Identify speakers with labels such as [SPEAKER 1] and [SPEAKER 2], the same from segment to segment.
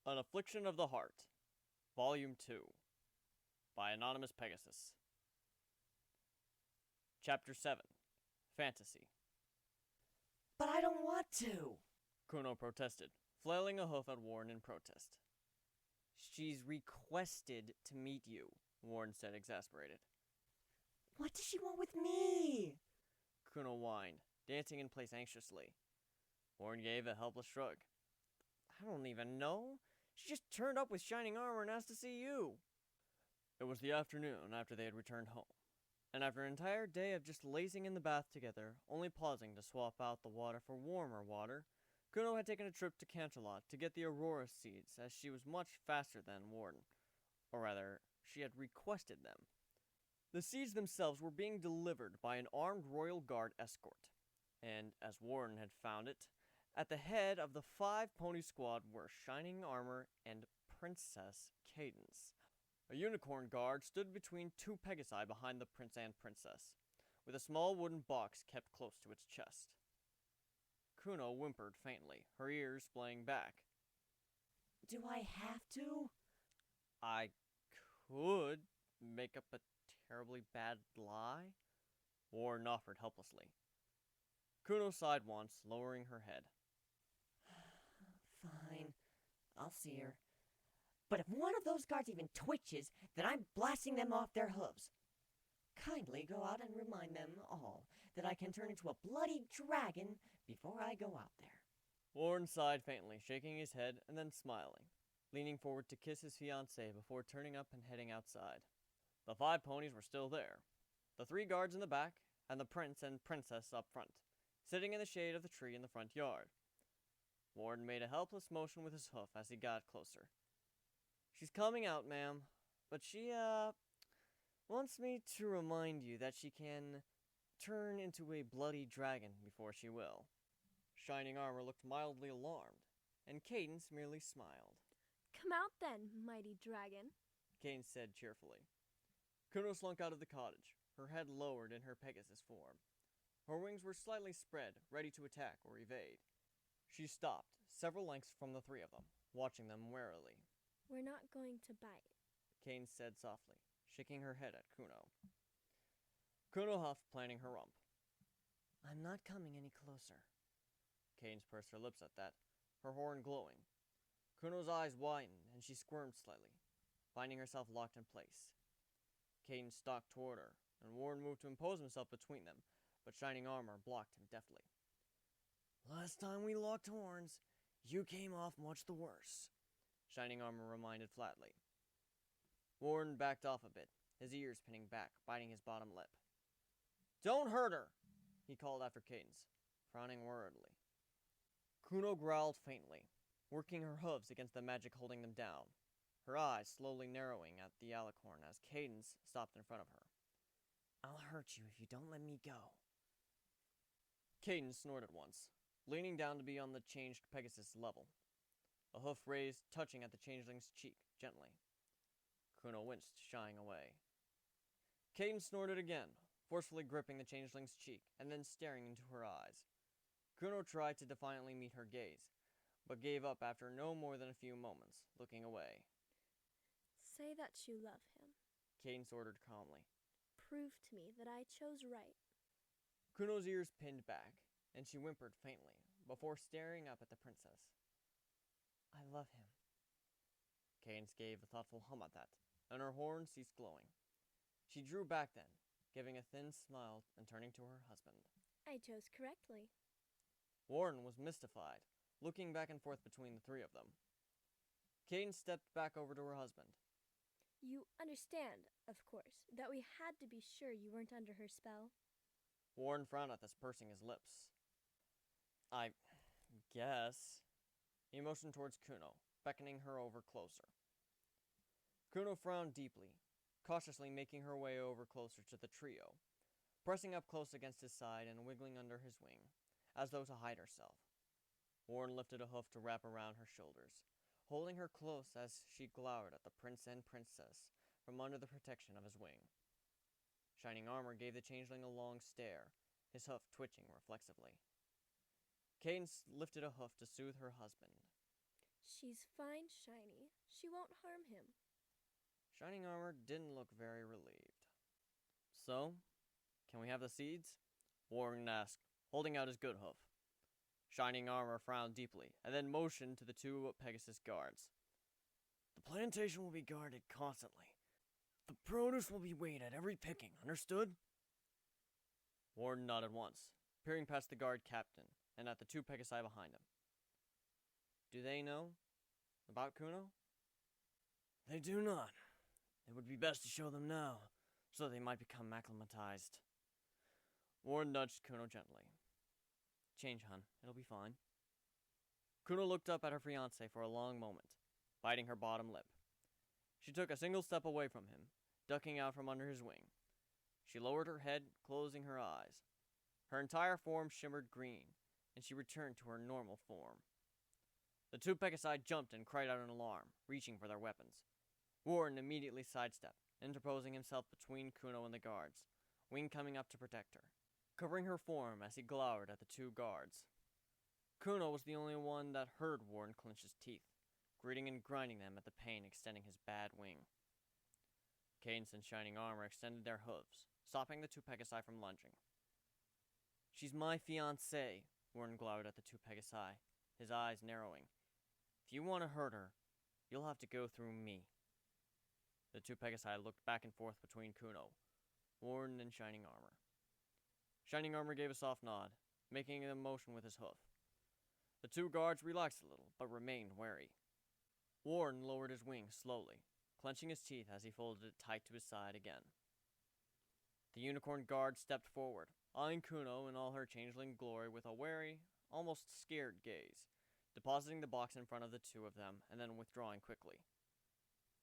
[SPEAKER 1] An Affliction of the Heart, Volume 2, by Anonymous Pegasus. Chapter 7, Fantasy.
[SPEAKER 2] But I don't want to!
[SPEAKER 1] Kuno protested, flailing a hoof at Warren in protest. She's requested to meet you, Warren said, exasperated.
[SPEAKER 2] What does she want with me?
[SPEAKER 1] Kuno whined, dancing in place anxiously. Warren gave a helpless shrug. I don't even know. She just turned up with shining armor and asked to see you. It was the afternoon after they had returned home, and after an entire day of just lazing in the bath together, only pausing to swap out the water for warmer water, Kuno had taken a trip to Canterlot to get the Aurora seeds, as she was much faster than Warren. Or rather, she had requested them. The seeds themselves were being delivered by an armed royal guard escort, and, as Warren had found it, at the head of the 5 pony squad were Shining Armor and Princess Cadence. A unicorn guard stood between 2 Pegasi behind the prince and princess, with a small wooden box kept close to its chest. Kuno whimpered faintly, her ears splaying back.
[SPEAKER 2] Do I have to?
[SPEAKER 1] I could make up a terribly bad lie? Warren offered helplessly. Kuno sighed once, lowering her head.
[SPEAKER 2] Fine. I'll see her. But if one of those guards even twitches, then I'm blasting them off their hooves. Kindly go out and remind them all that I can turn into a bloody dragon before I go out there.
[SPEAKER 1] Warren sighed faintly, shaking his head and then smiling, leaning forward to kiss his fiancée before turning up and heading outside. The 5 ponies were still there, the 3 guards in the back, and the prince and princess up front, sitting in the shade of the tree in the front yard. Warren made a helpless motion with his hoof as he got closer. She's coming out, ma'am, but she, wants me to remind you that she can turn into a bloody dragon before she will. Shining Armor looked mildly alarmed, and Cadence merely smiled.
[SPEAKER 3] Come out then, mighty dragon,
[SPEAKER 1] Cadence said cheerfully. Kuno slunk out of the cottage, her head lowered in her Pegasus form. Her wings were slightly spread, ready to attack or evade. She stopped, several lengths from the 3 of them, watching them warily.
[SPEAKER 3] We're not going to bite,
[SPEAKER 1] Cadence said softly, shaking her head at Kuno. Kuno huffed, planning her rump. I'm not coming any closer. Cadence pursed her lips at that, her horn glowing. Kuno's eyes widened, and she squirmed slightly, finding herself locked in place. Cadence stalked toward her, and Warren moved to impose himself between them, but Shining Armor blocked him deftly. Last time we locked horns, you came off much the worse, Shining Armor reminded flatly. Warren backed off a bit, his ears pinning back, biting his bottom lip. Don't hurt her, he called after Cadence, frowning worriedly. Kuno growled faintly, working her hooves against the magic holding them down, her eyes slowly narrowing at the alicorn as Cadence stopped in front of her. I'll hurt you if you don't let me go. Cadence snorted once, leaning down to be on the changed Pegasus level. A hoof raised, touching at the changeling's cheek, gently. Kuno winced, shying away. Cadence snorted again, forcefully gripping the changeling's cheek, and then staring into her eyes. Kuno tried to defiantly meet her gaze, but gave up after no more than a few moments, looking away.
[SPEAKER 3] Say that you love him.
[SPEAKER 1] Cadence ordered calmly.
[SPEAKER 3] Prove to me that I chose right.
[SPEAKER 1] Kuno's ears pinned back, and she whimpered faintly, before staring up at the princess. I love him. Cadence gave a thoughtful hum at that, and her horn ceased glowing. She drew back then, giving a thin smile and turning to her husband.
[SPEAKER 3] I chose correctly.
[SPEAKER 1] Warren was mystified, looking back and forth between the 3 of them. Cadence stepped back over to her husband.
[SPEAKER 3] You understand, of course, that we had to be sure you weren't under her spell.
[SPEAKER 1] Warren frowned at this, pursing his lips. I guess. He motioned towards Kuno, beckoning her over closer. Kuno frowned deeply, cautiously making her way over closer to the trio, pressing up close against his side and wiggling under his wing, as though to hide herself. Warren lifted a hoof to wrap around her shoulders, holding her close as she glowered at the prince and princess from under the protection of his wing. Shining Armor gave the changeling a long stare, his hoof twitching reflexively. Cadence lifted a hoof to soothe her husband.
[SPEAKER 3] She's fine, Shiny. She won't harm him.
[SPEAKER 1] Shining Armor didn't look very relieved. So, can we have the seeds? Warren asked, holding out his good hoof. Shining Armor frowned deeply, and then motioned to the two Pegasus guards. The plantation will be guarded constantly. The produce will be weighed at every picking, understood? Warren nodded once, peering past the guard captain and at the two Pegasi behind him. Do they know about Kuno? They do not. It would be best to show them now, so they might become acclimatized. Warren nudged Kuno gently. Change, hun. It'll be fine. Kuno looked up at her fiancé for a long moment, biting her bottom lip. She took a single step away from him, ducking out from under his wing. She lowered her head, closing her eyes. Her entire form shimmered green, and she returned to her normal form. The two Pegasi jumped and cried out in alarm, reaching for their weapons. Warren immediately sidestepped, interposing himself between Kuno and the guards, Wing coming up to protect her, covering her form as he glowered at the two guards. Kuno was the only one that heard Warren clench his teeth, gritting and grinding them at the pain extending his bad wing. Cadence and Shining Armor extended their hooves, stopping the two Pegasi from lunging. She's my fiancée, Warren glowered at the two Pegasi, his eyes narrowing. If you want to hurt her, you'll have to go through me. The two Pegasi looked back and forth between Kuno, Warren, and Shining Armor. Shining Armor gave a soft nod, making a motion with his hoof. The two guards relaxed a little, but remained wary. Warren lowered his wing slowly, clenching his teeth as he folded it tight to his side again. The unicorn guard stepped forward, eyeing Kuno in all her changeling glory with a wary, almost scared gaze, depositing the box in front of the two of them and then withdrawing quickly.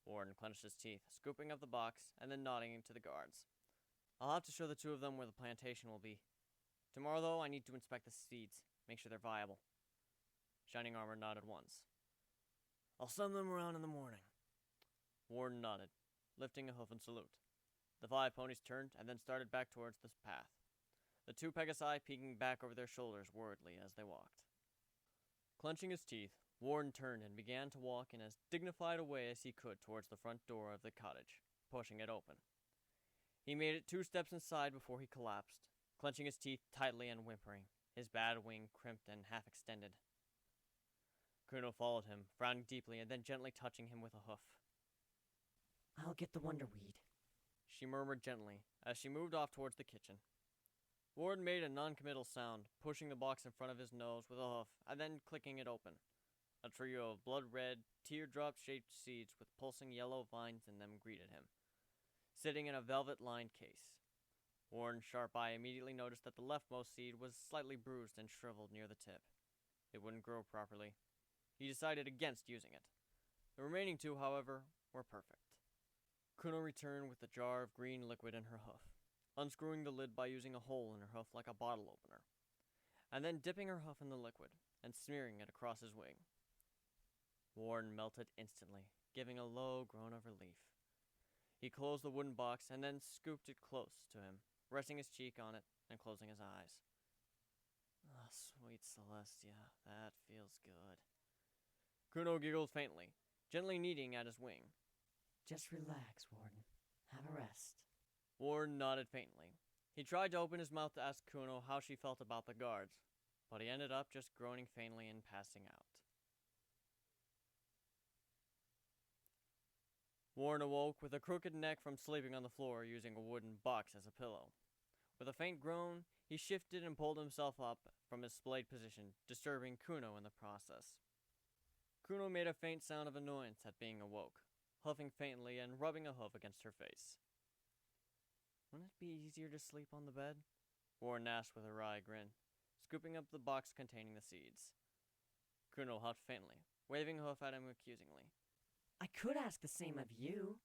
[SPEAKER 1] Warren clenched his teeth, scooping up the box and then nodding to the guards. I'll have to show the two of them where the plantation will be. Tomorrow, though, I need to inspect the seeds, make sure they're viable. Shining Armor nodded once. I'll send them around in the morning. Warren nodded, lifting a hoof in salute. The 5 ponies turned and then started back towards the path, the two Pegasi peeking back over their shoulders worriedly as they walked. Clenching his teeth, Warren turned and began to walk in as dignified a way as he could towards the front door of the cottage, pushing it open. He made it 2 steps inside before he collapsed, clenching his teeth tightly and whimpering, his bad wing crimped and half extended. Kuno followed him, frowning deeply and then gently touching him with a hoof.
[SPEAKER 2] I'll get the Wonderweed,
[SPEAKER 1] she murmured gently as she moved off towards the kitchen. Warren made a non-committal sound, pushing the box in front of his nose with a hoof and then clicking it open. A trio of blood-red, teardrop-shaped seeds with pulsing yellow vines in them greeted him, sitting in a velvet-lined case. Warren's sharp eye immediately noticed that the leftmost seed was slightly bruised and shriveled near the tip. It wouldn't grow properly. He decided against using it. The remaining 2, however, were perfect. Kuno returned with the jar of green liquid in her hoof, unscrewing the lid by using a hole in her hoof like a bottle opener, and then dipping her hoof in the liquid and smearing it across his wing. Warren melted instantly, giving a low groan of relief. He closed the wooden box and then scooped it close to him, resting his cheek on it and closing his eyes. Ah, sweet Celestia, that feels good. Kuno giggled faintly, gently kneading at his wing.
[SPEAKER 2] Just relax, Warden. Have a rest.
[SPEAKER 1] Warren nodded faintly. He tried to open his mouth to ask Kuno how she felt about the guards, but he ended up just groaning faintly and passing out. Warren awoke with a crooked neck from sleeping on the floor using a wooden box as a pillow. With a faint groan, he shifted and pulled himself up from his splayed position, disturbing Kuno in the process. Kuno made a faint sound of annoyance at being awoke, huffing faintly and rubbing a hoof against her face. Wouldn't it be easier to sleep on the bed? Warren asked with a wry grin, scooping up the box containing the seeds. Kuno huffed faintly, waving a hoof at him accusingly.
[SPEAKER 2] I could ask the same of you.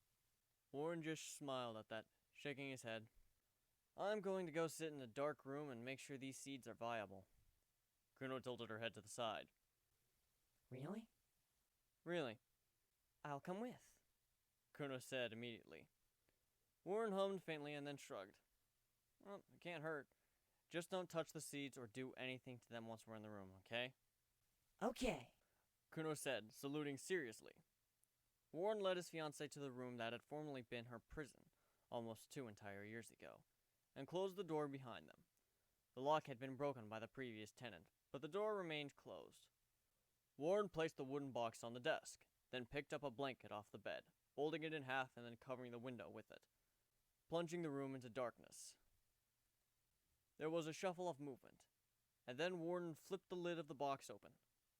[SPEAKER 1] Warren just smiled at that, shaking his head. I'm going to go sit in a dark room and make sure these seeds are viable. Kuno tilted her head to the side.
[SPEAKER 2] Really?
[SPEAKER 1] Really?
[SPEAKER 2] I'll come with.
[SPEAKER 1] Kuno said immediately. Warren hummed faintly and then shrugged. Well, it can't hurt. Just don't touch the seeds or do anything to them once we're in the room, okay?
[SPEAKER 2] Okay.
[SPEAKER 1] Kuno said, saluting seriously. Warren led his fiancée to the room that had formerly been her prison, almost 2 entire years ago, and closed the door behind them. The lock had been broken by the previous tenant, but the door remained closed. Warren placed the wooden box on the desk, then picked up a blanket off the bed, folding it in half and then covering the window with it, plunging the room into darkness. There was a shuffle of movement, and then Warden flipped the lid of the box open,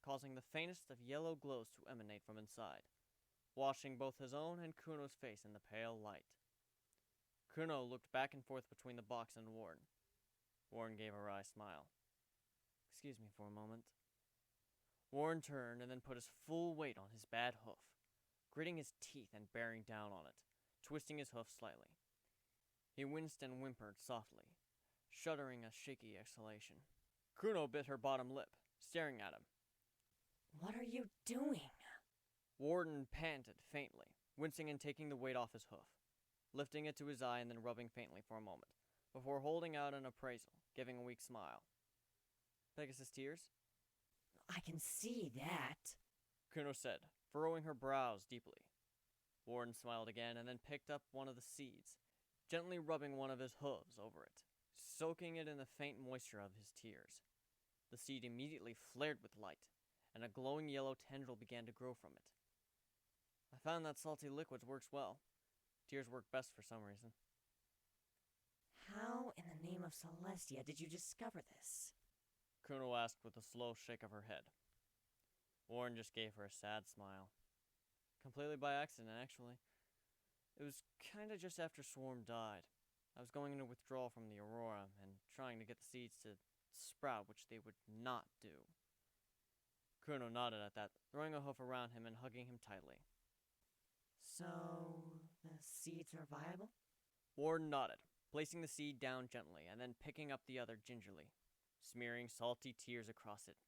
[SPEAKER 1] causing the faintest of yellow glows to emanate from inside, washing both his own and Kuno's face in the pale light. Kuno looked back and forth between the box and Warren. Warren gave a wry smile. "Excuse me for a moment." Warren turned and then put his full weight on his bad hoof, gritting his teeth and bearing down on it, twisting his hoof slightly. He winced and whimpered softly, shuddering a shaky exhalation. Kuno bit her bottom lip, staring at him.
[SPEAKER 2] "What are you doing?"
[SPEAKER 1] Warden panted faintly, wincing and taking the weight off his hoof, lifting it to his eye and then rubbing faintly for a moment, before holding out an appraisal, giving a weak smile. "Pegasus tears?"
[SPEAKER 2] "I can see that,"
[SPEAKER 1] Kuno said, furrowing her brows deeply. Warden smiled again and then picked up one of the seeds, gently rubbing one of his hooves over it, soaking it in the faint moisture of his tears. The seed immediately flared with light, and a glowing yellow tendril began to grow from it. "I found that salty liquid works well. Tears work best for some reason."
[SPEAKER 2] "How in the name of Celestia did you discover this?"
[SPEAKER 1] Kuno asked with a slow shake of her head. Warren just gave her a sad smile. "Completely by accident, actually. It was kinda just after Swarm died. I was going into withdrawal from the Aurora and trying to get the seeds to sprout, which they would not do." Kuno nodded at that, throwing a hoof around him and hugging him tightly.
[SPEAKER 2] "So, the seeds are viable?"
[SPEAKER 1] Warren nodded, placing the seed down gently and then picking up the other gingerly, smearing salty tears across it.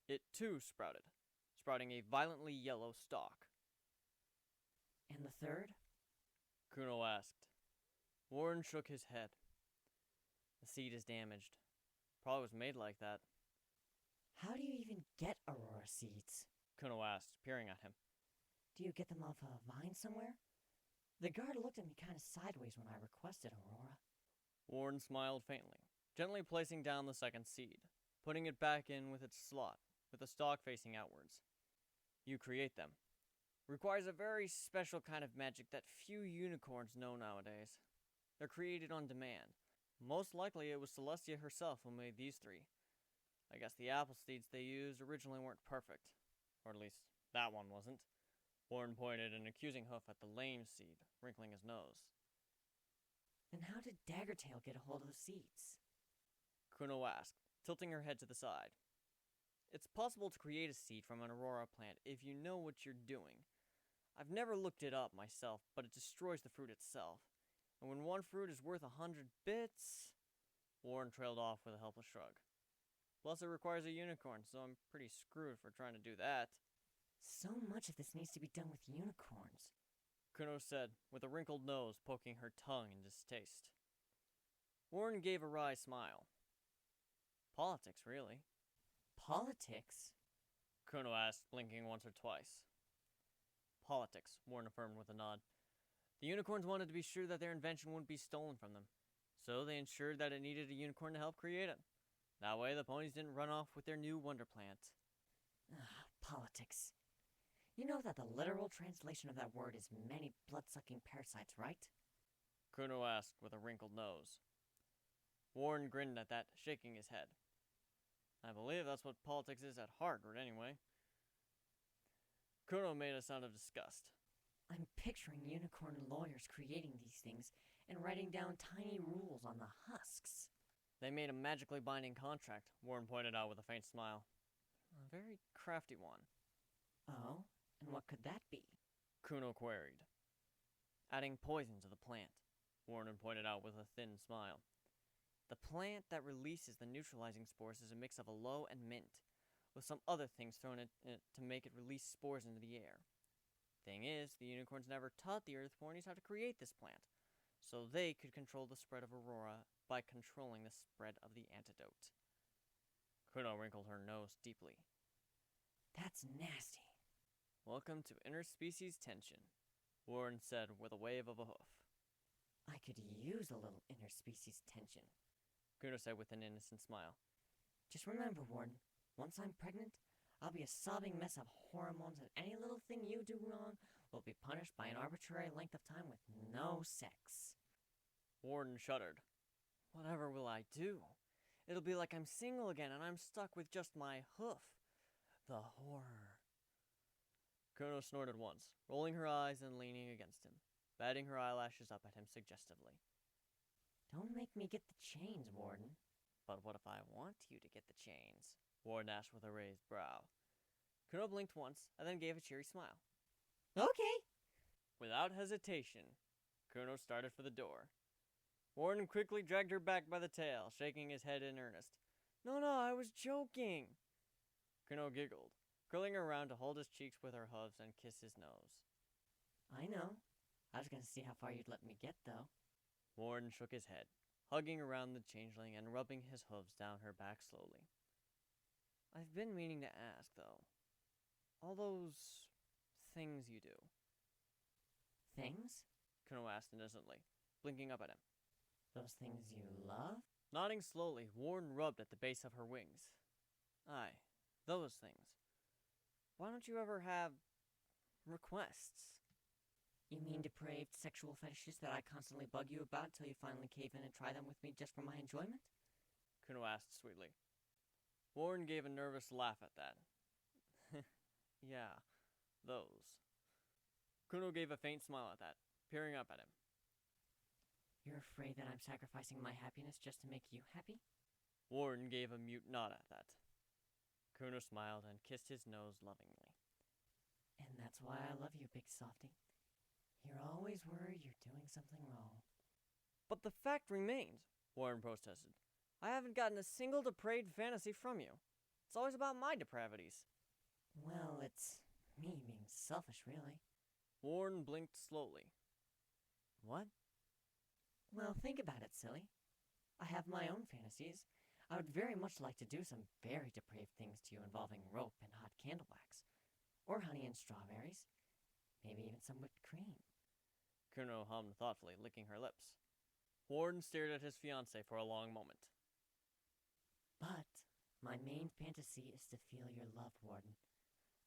[SPEAKER 1] It too sprouted, sprouting a violently yellow stalk.
[SPEAKER 2] "And the third?"
[SPEAKER 1] Kuno asked. Warren shook his head. "The seed is damaged. Probably was made like that."
[SPEAKER 2] "How do you even get Aurora seeds?"
[SPEAKER 1] Kuno asked, peering at him.
[SPEAKER 2] "Do you get them off a vine somewhere? The guard looked at me kind of sideways when I requested Aurora."
[SPEAKER 1] Warren smiled faintly, gently placing down the second seed, putting it back in with its slot, with the stalk facing outwards. "You create them. Requires a very special kind of magic that few unicorns know nowadays. They're created on demand. Most likely it was Celestia herself who made these 3. I guess the apple seeds they used originally weren't perfect. Or at least, that one wasn't." Warren pointed an accusing hoof at the lame seed, wrinkling his nose.
[SPEAKER 2] "Then how did Daggertail get a hold of the seeds?"
[SPEAKER 1] Kuno asked, tilting her head to the side. "It's possible to create a seed from an Aurora plant if you know what you're doing. I've never looked it up myself, but it destroys the fruit itself. And when one fruit is worth 100 bits... Warren trailed off with a helpless shrug. "Plus it requires a unicorn, so I'm pretty screwed for trying to do that."
[SPEAKER 2] "So much of this needs to be done with unicorns."
[SPEAKER 1] Kuno said, with a wrinkled nose poking her tongue in distaste. Warren gave a wry smile. "Politics, really."
[SPEAKER 2] "Politics?"
[SPEAKER 1] Kuno asked, blinking once or twice. "Politics," Warren affirmed with a nod. "The unicorns wanted to be sure that their invention wouldn't be stolen from them, so they ensured that it needed a unicorn to help create it. That way the ponies didn't run off with their new wonder plant."
[SPEAKER 2] Politics. You know that the literal translation of that word is many blood-sucking parasites, right?
[SPEAKER 1] Kuno asked with a wrinkled nose. Warren grinned at that, shaking his head. "I believe that's what politics is at Harvard, anyway." Kuno made a sound of disgust.
[SPEAKER 2] "I'm picturing unicorn lawyers creating these things and writing down tiny rules on the husks."
[SPEAKER 1] "They made a magically binding contract," Warren pointed out with a faint smile. "A very crafty one."
[SPEAKER 2] "Oh? And what could that be?"
[SPEAKER 1] Kuno queried. "Adding poison to the plant," Warren pointed out with a thin smile. "The plant that releases the neutralizing spores is a mix of aloe and mint, with some other things thrown in it to make it release spores into the air. Thing is, the unicorns never taught the Earth ponies how to create this plant, so they could control the spread of Aurora by controlling the spread of the antidote." Kuno wrinkled her nose deeply.
[SPEAKER 2] That's nasty.
[SPEAKER 1] Welcome to interspecies tension, Warren said with a wave of a hoof.
[SPEAKER 2] I could use a little interspecies tension.
[SPEAKER 1] Kuno said with an innocent smile.
[SPEAKER 2] Just remember, Warden, once I'm pregnant, I'll be a sobbing mess of hormones, and any little thing you do wrong will be punished by an arbitrary length of time with no sex.
[SPEAKER 1] Warden shuddered. Whatever will I do? It'll be like I'm single again and I'm stuck with just my hoof. The horror. Kuno snorted once, rolling her eyes and leaning against him, batting her eyelashes up at him suggestively.
[SPEAKER 2] Don't make me get the chains, Warden.
[SPEAKER 1] But what if I want you to get the chains? Warden asked with a raised brow. Kuno blinked once and then gave a cheery smile.
[SPEAKER 2] Okay.
[SPEAKER 1] Without hesitation, Kuno started for the door. Warden quickly dragged her back by the tail, shaking his head in earnest. No, I was joking. Kuno giggled, curling around to hold his cheeks with her hooves and kiss his nose.
[SPEAKER 2] I know. I was going to see how far you'd let me get, though.
[SPEAKER 1] Warden shook his head, hugging around the changeling and rubbing his hooves down her back slowly. I've been meaning to ask, though. All those things you do.
[SPEAKER 2] Things?
[SPEAKER 1] Kuno asked innocently, blinking up at him.
[SPEAKER 2] Those things you love?
[SPEAKER 1] Nodding slowly, Warden rubbed at the base of her wings. Aye, those things. Why don't you ever have requests?
[SPEAKER 2] You mean depraved sexual fetishes that I constantly bug you about till you finally cave in and try them with me just for my enjoyment?
[SPEAKER 1] Kuno asked sweetly. Warren gave a nervous laugh at that. Yeah, those. Kuno gave a faint smile at that, peering up at him.
[SPEAKER 2] You're afraid that I'm sacrificing my happiness just to make you happy?
[SPEAKER 1] Warren gave a mute nod at that. Kuno smiled and kissed his nose lovingly.
[SPEAKER 2] And that's why I love you, big softy. You're always worried you're doing something wrong.
[SPEAKER 1] But the fact remains, Warren protested. I haven't gotten a single depraved fantasy from you. It's always about my depravities.
[SPEAKER 2] Well, it's me being selfish, really.
[SPEAKER 1] Warren blinked slowly. What?
[SPEAKER 2] Well, think about it, silly. I have my own fantasies. I would very much like to do some very depraved things to you involving rope and hot candle wax. Or honey and strawberries. Maybe even some whipped cream.
[SPEAKER 1] Kuno hummed thoughtfully, licking her lips. Warren stared at his fiancée for a long moment.
[SPEAKER 2] But my main fantasy is to feel your love, Warden.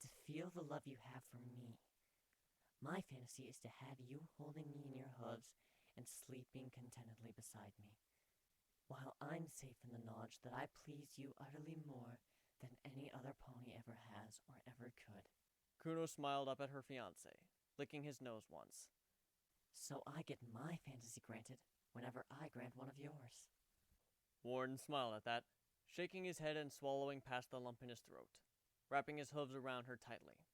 [SPEAKER 2] To feel the love you have for me. My fantasy is to have you holding me in your hooves and sleeping contentedly beside me, while I'm safe in the knowledge that I please you utterly more than any other pony ever has or ever could.
[SPEAKER 1] Kuno smiled up at her fiancé, licking his nose once.
[SPEAKER 2] So I get my fantasy granted whenever I grant one of yours.
[SPEAKER 1] Warren smiled at that, shaking his head and swallowing past the lump in his throat, wrapping his hooves around her tightly.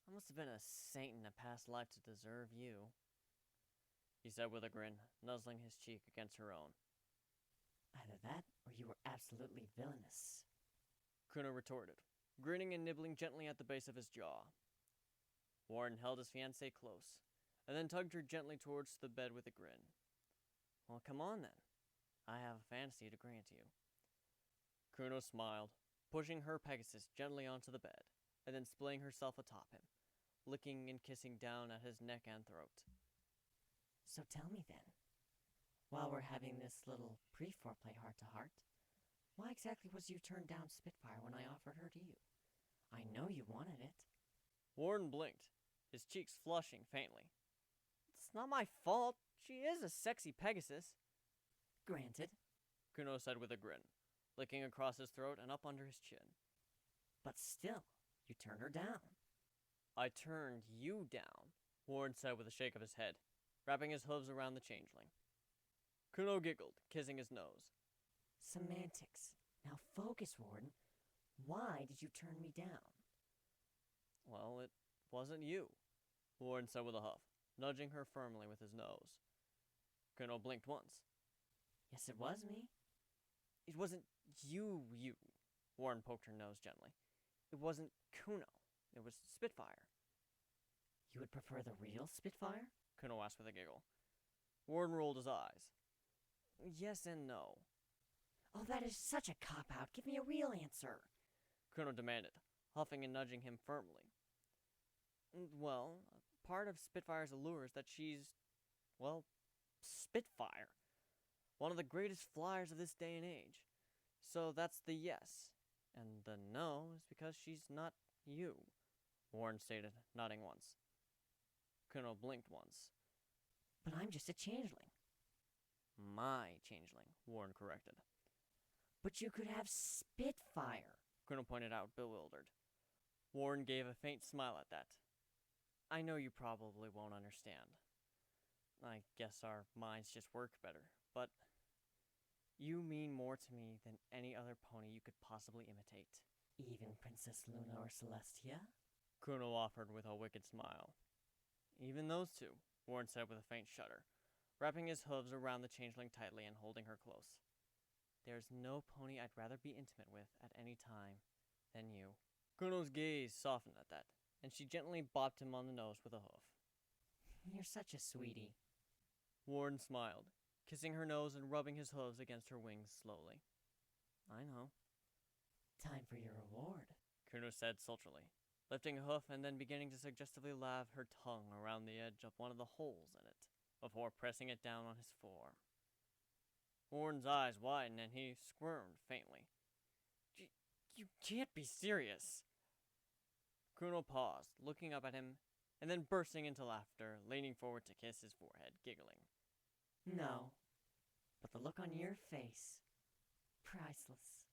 [SPEAKER 1] I must have been a saint in a past life to deserve you, he said with a grin, nuzzling his cheek against her own.
[SPEAKER 2] Either that, or you were absolutely villainous.
[SPEAKER 1] Kuno retorted, grinning and nibbling gently at the base of his jaw. Warren held his fiancée close, and then tugged her gently towards the bed with a grin. Well, come on then. I have a fantasy to grant you. Kuno smiled, pushing her Pegasus gently onto the bed, and then splaying herself atop him, licking and kissing down at his neck and throat.
[SPEAKER 2] So tell me then, while we're having this little pre-foreplay heart-to-heart, why exactly was you turned down Spitfire when I offered her to you? I know you wanted it.
[SPEAKER 1] Warren blinked, his cheeks flushing faintly. It's not my fault. She is a sexy Pegasus.
[SPEAKER 2] Granted.
[SPEAKER 1] Kuno said with a grin, licking across his throat and up under his chin.
[SPEAKER 2] But still, you turned her down.
[SPEAKER 1] I turned you down, Warren said with a shake of his head, wrapping his hooves around the changeling. Kuno giggled, kissing his nose.
[SPEAKER 2] Semantics. Now focus, Warden. Why did you turn me down?
[SPEAKER 1] Well, it wasn't you, Warren said with a huff, nudging her firmly with his nose. Kuno blinked once.
[SPEAKER 2] Yes, it was me.
[SPEAKER 1] It wasn't you, Warren poked her nose gently. It wasn't Kuno. It was Spitfire.
[SPEAKER 2] You would prefer the real Spitfire?
[SPEAKER 1] Kuno asked with a giggle. Warren rolled his eyes. Yes and no.
[SPEAKER 2] Oh, that is such a cop-out. Give me a real answer.
[SPEAKER 1] Kuno demanded, huffing and nudging him firmly. Well, part of Spitfire's allure is that she's, well, Spitfire. One of the greatest flyers of this day and age. So that's the yes. And the no is because she's not you, Warren stated, nodding once. Kuno blinked once.
[SPEAKER 2] But I'm just a changeling.
[SPEAKER 1] My changeling, Warren corrected.
[SPEAKER 2] But you could have Spitfire,
[SPEAKER 1] Kuno pointed out, bewildered. Warren gave a faint smile at that. I know you probably won't understand. I guess our minds just work better, but you mean more to me than any other pony you could possibly imitate.
[SPEAKER 2] even Princess Luna or Celestia.
[SPEAKER 1] Kuno offered with a wicked smile. Even those two, Warren said with a faint shudder, wrapping his hooves around the changeling tightly and holding her close. There's no pony I'd rather be intimate with at any time than you. Kuno's gaze softened at that, and she gently bopped him on the nose with a hoof.
[SPEAKER 2] You're such a sweetie.
[SPEAKER 1] Warren smiled, kissing her nose and rubbing his hooves against her wings slowly. I know.
[SPEAKER 2] Time for your reward,
[SPEAKER 1] Kuno said sultrily, lifting a hoof and then beginning to suggestively lave her tongue around the edge of one of the holes in it, before pressing it down on his forearm. Warren's eyes widened and he squirmed faintly. You can't be serious. Kuno paused, looking up at him, and then bursting into laughter, leaning forward to kiss his forehead, giggling.
[SPEAKER 2] No, but the look on your face, priceless.